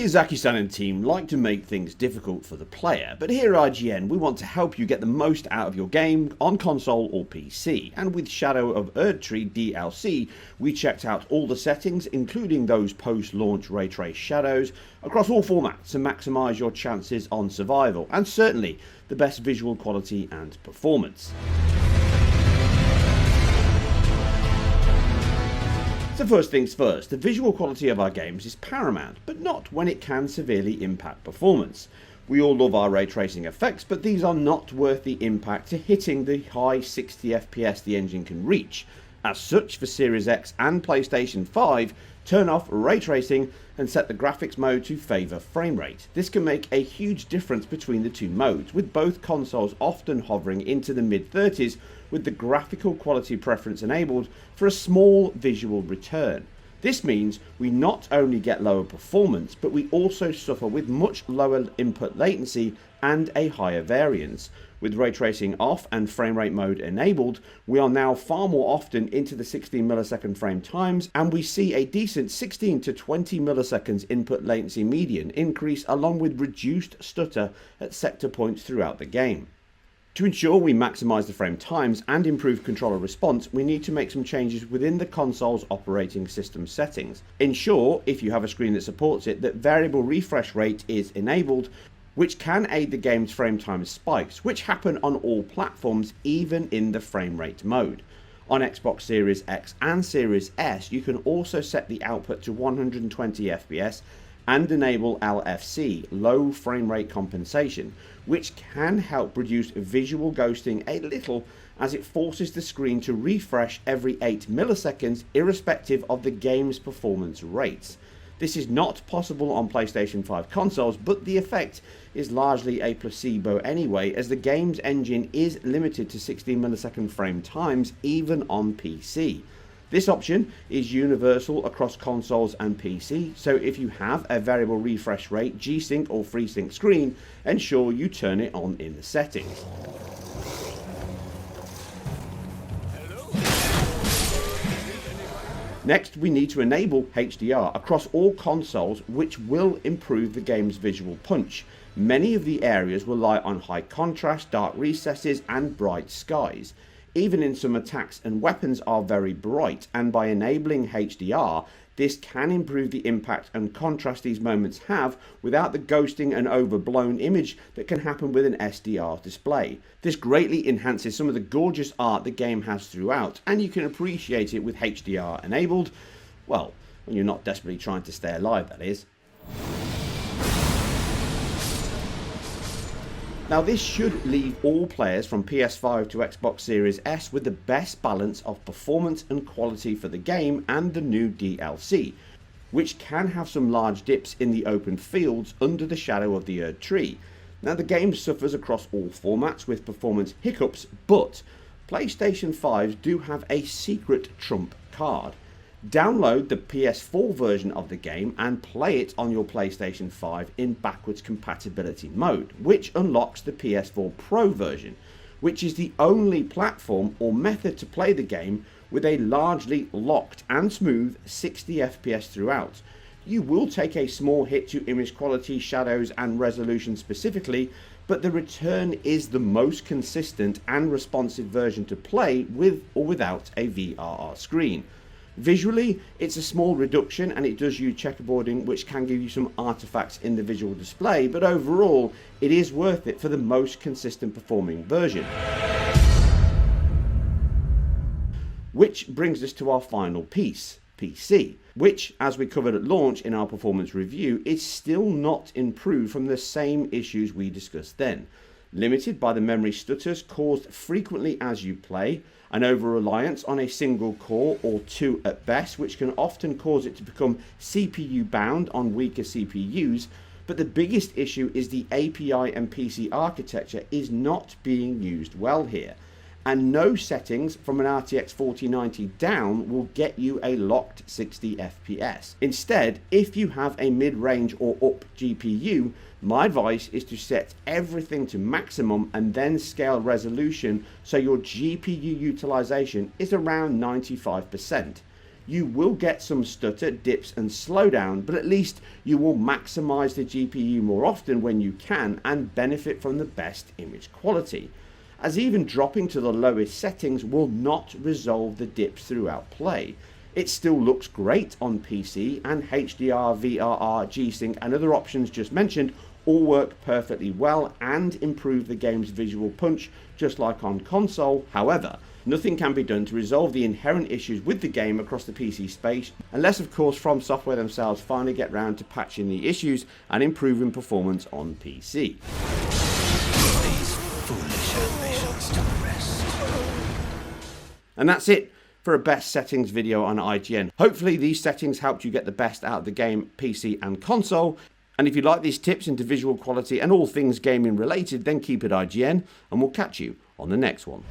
Miyazaki-san and team like to make things difficult for the player, but here at IGN we want to help you get the most out of your game on console or PC, and with Shadow of Erdtree DLC we checked out all the settings, including those post-launch ray trace shadows, across all formats to maximise your chances on survival, and certainly the best visual quality and performance. So first things first, the visual quality of our games is paramount, but not when it can severely impact performance. We all love our ray tracing effects, but these are not worth the impact to hitting the high 60 FPS the engine can reach. As such, for Series X and PlayStation 5, turn off ray tracing and set the graphics mode to favour frame rate. This can make a huge difference between the two modes, with both consoles often hovering into the mid-30s with the graphical quality preference enabled for a small visual return. This means we not only get lower performance, but we also suffer with much lower input latency and a higher variance. With ray tracing off and frame rate mode enabled, we are now far more often into the 16 millisecond frame times, and we see a decent 16 to 20 milliseconds input latency median increase, along with reduced stutter at sector points throughout the game. To ensure we maximise the frame times and improve controller response, we need to make some changes within the console's operating system settings. Ensure, if you have a screen that supports it, that variable refresh rate is enabled, which can aid the game's frame time spikes, which happen on all platforms, even in the frame rate mode. On Xbox Series X and Series S, you can also set the output to 120 FPS and enable LFC, low frame rate compensation, which can help reduce visual ghosting a little, as it forces the screen to refresh every 8 milliseconds irrespective of the game's performance rates. This is not possible on PlayStation 5 consoles, but the effect is largely a placebo anyway, as the game's engine is limited to 16 millisecond frame times even on PC. This option is universal across consoles and PC, so if you have a variable refresh rate, G-Sync or FreeSync screen, ensure you turn it on in the settings. Next, we need to enable HDR across all consoles, which will improve the game's visual punch. Many of the areas rely on high contrast, dark recesses and bright skies. Even in some attacks and weapons are very bright, and by enabling HDR, this can improve the impact and contrast these moments have without the ghosting and overblown image that can happen with an SDR display. This greatly enhances some of the gorgeous art the game has throughout, and you can appreciate it with HDR enabled, well, when you're not desperately trying to stay alive, that is. Now this should leave all players from PS5 to Xbox Series S with the best balance of performance and quality for the game and the new DLC, which can have some large dips in the open fields under the shadow of the Erdtree. Now the game suffers across all formats with performance hiccups, but PlayStation 5s do have a secret trump card. Download the PS4 version of the game and play it on your PlayStation 5 in backwards compatibility mode, which unlocks the PS4 Pro version, which is the only platform or method to play the game with a largely locked and smooth 60 FPS throughout. You will take a small hit to image quality, shadows and resolution specifically, but the return is the most consistent and responsive version to play with or without a VRR screen. Visually, it's a small reduction and it does use checkerboarding, which can give you some artifacts in the visual display, but overall it is worth it for the most consistent performing version. Which brings us to our final piece, PC, which, as we covered at launch in our performance review, is still not improved from the same issues we discussed then. Limited by the memory stutters caused frequently as you play, an over-reliance on a single core or two at best, which can often cause it to become CPU bound on weaker CPUs, but the biggest issue is the API and PC architecture is not being used well here, and no settings from an RTX 4090 down will get you a locked 60 FPS. Instead, if you have a mid-range or up GPU, my advice is to set everything to maximum and then scale resolution so your GPU utilization is around 95%. You will get some stutter, dips and slowdown, but at least you will maximize the GPU more often when you can and benefit from the best image quality, as even dropping to the lowest settings will not resolve the dips throughout play. It still looks great on PC, and HDR, VRR, G-Sync and other options just mentioned all work perfectly well and improve the game's visual punch just like on console. However, nothing can be done to resolve the inherent issues with the game across the PC space, unless of course FromSoftware themselves finally get round to patching the issues and improving performance on PC. And that's it for a best settings video on IGN. Hopefully these settings helped you get the best out of the game, PC and console. And if you like these tips into visual quality and all things gaming related, then keep it IGN, and we'll catch you on the next one.